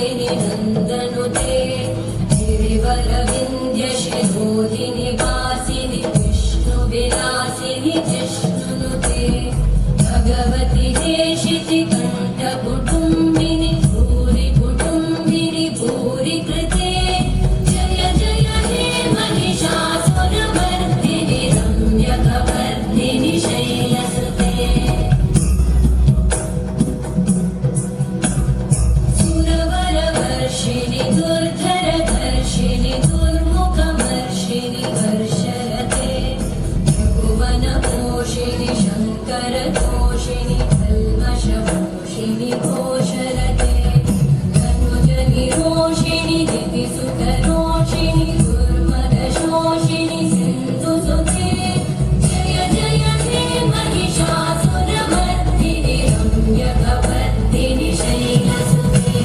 विलासिनि नन्दनुते गिरिवरविन्द्यशिरोधिनि वासिनि विष्णुविलासिनि जिष्णुनुते भगवति देशिति कण्ठकुटुम्बिनि भूरि कुटुम्बिनि भूरि कृते जय जय हे महिषासुरमर्दिनि रम्यकवर्धिनि शैलसुते सुरवरवर्षिणि दुर्धरधर्षिणि दुर्मुखमर्षिणि वर्षरते भुवनपोषिणि शङ्करतोषिणि कल्मषपोषिणि घोषरते धनुजनिरोषिणि दितिसुतरोषिणि दुर्मदशोषिणि सिन्धुसुते जय जय हे महिषासुरमर्दिनि रम्यकवर्धिनि शैलसुते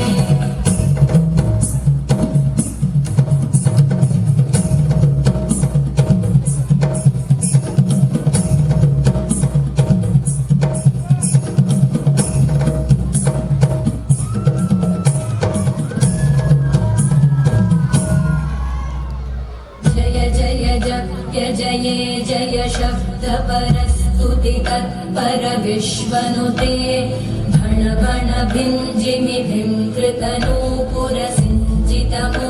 जय जय जप्य जये जय शब्दपरस्तुति तत्पर विश्वनुते भण भण भिञ्जिमि भिङ्कृतनूपुरसिञ्चितमो